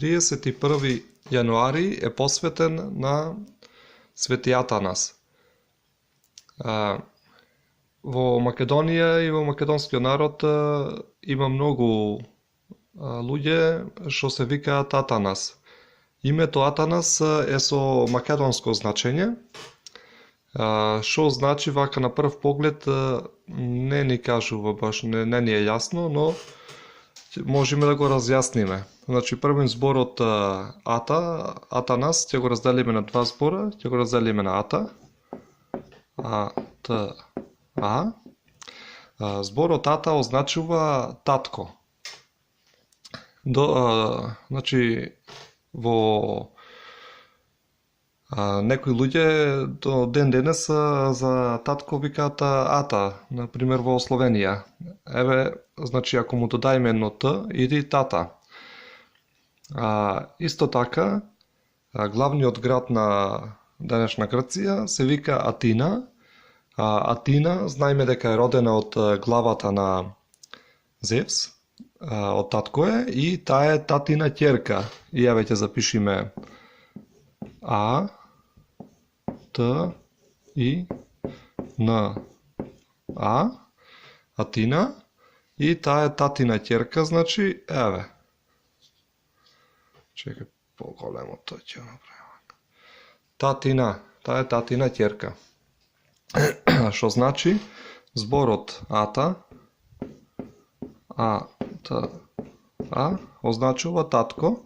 31 јануари е посветен на Свети Атанас. Во Македонија и во македонскиот народ има многу луѓе што се викаат Атанас. Името Атанас е со македонско значење, што значи вака на прв поглед не ни кажува баш, не ни е јасно, но можеме да го разјасниме. Значи првен зборот Атанас ќе го разделиме на два збора, ќе го разделиме на Ата, А. Зборот Ата означува татко. Значи во некои луѓе до ден денес за татко викаат Ата, например во Словенија. Еве, значи ако му додајме едно Т, иди тата. Исто така, главниот град на денешна Грција се вика Атина. Атина, знаеме дека е родена од главата на Зевс, од татко е, и таа е татина ќерка. И еве ќе запишиме А, Т, И, Н, А, Атина, и таа е татина ќерка, значи, еве. Чекај, поголемо тоа ќе направам. Татина, таа е татина ќерка. Што значи зборот Ата, А, Т, А, означува татко,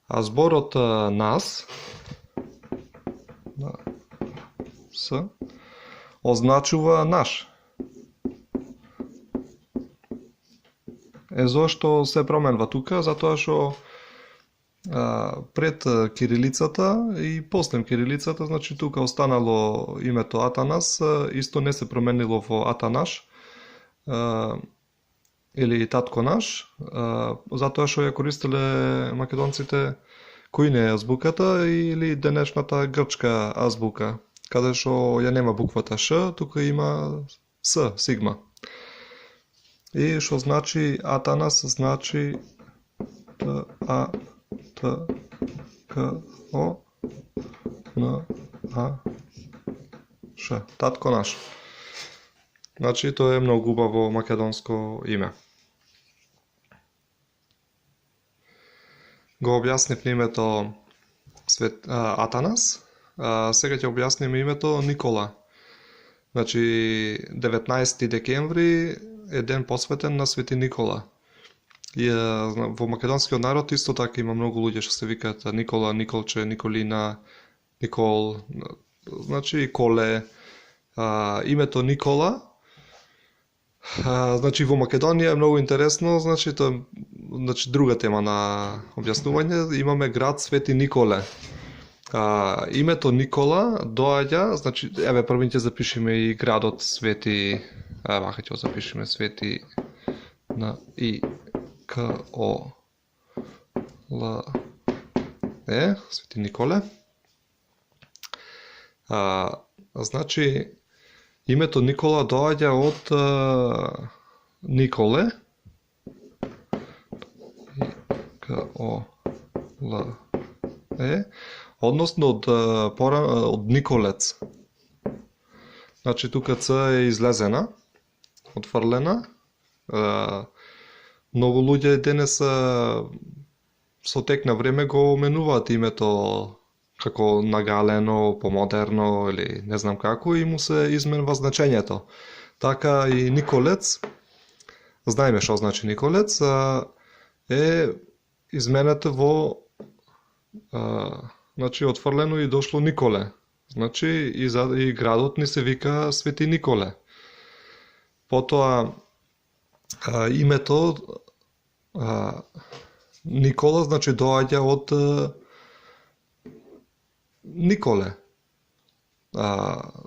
а зборот нас, С, означува наш. Зошто се променува тука? Затоа што пред кирилицата и после кирилицата, значи тука останало името Атанас, исто не се променило во Атанаш или татко наш, затоа што ја користеле македонците кој не е азбуката или денешната грчка азбука, каде што ја нема буквата Ш, тука има С, сигма. И што значи Атанас, значи Т, А, Т, К, О, Н, А, Ш. Татко наш. Значи, тоа е многу убаво македонско име. Го објаснив името Атанас, сега ќе објасниме името Никола. Значи, 19 декември е ден посветен на Свети Никола. И во македонскиот народ исто така има многу луѓе што се викаат Никола, Николче, Николина, Никол, значи Коле. Името Никола, значи во Македонија е многу интересно, значи друга тема на објаснување, имаме град Свети Николе. Името Никола доаѓа, значи еве првин ќе запишеме и градот Свети, вака ќе запишеме Свети на И К О Л Е, Свети Николе. Значи името Никола доаѓа од Николе, К О Л Е, односно од Николец. Значи тука Ц е излезена, отфрлена. Многу луѓе денес со тек на време го менуваат името како нагалено, помодерно или не знам како, и му се изменува значењето. Така и Николец, знаеме што значи Николец, е изменето во значи отфрлено и дошло Николе. Значи и градот ни се вика Свети Николе. Потоа името Никола, значи доаѓа од Николе.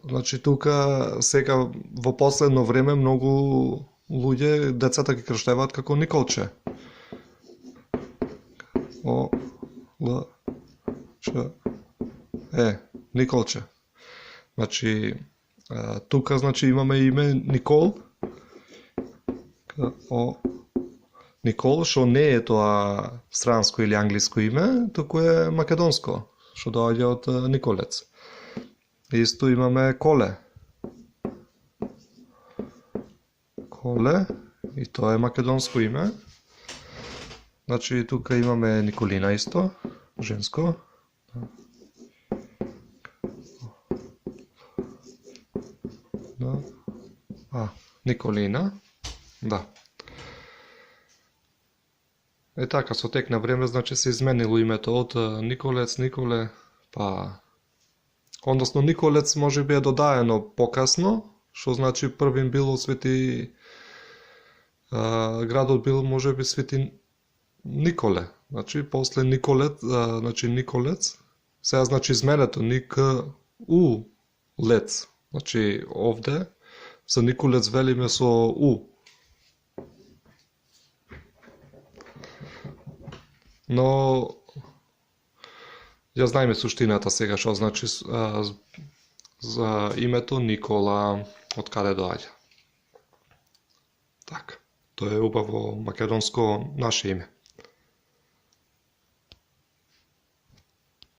Значи тука сега во последно време многу луѓе децата ги крштеваат како Николче. О Л Ч Е, Николче. Значи тука значи имаме име Никол О Никол, што не е тоа странско или англиско име, туку е македонско, што доаѓа од Николец. Исто имаме Коле. Коле, и тоа е македонско име. Значи, тука имаме Николина исто, женско. Да. Николина. Да. Е така, со тек на време, значи се изменило името од Николец, Николе, па... Односно, Николец може би е додаено покасно, што значи првим било Свети... градот бил може би Свети Николе. Значи, после Николет, значи Николец, сега значи изменето Ник-У Лец. Значи, овде, за Николец велиме со У. Но ја знаеме суштината сега што значи за името Никола, од каде доаѓа. Така, тоа е убаво македонско наше име.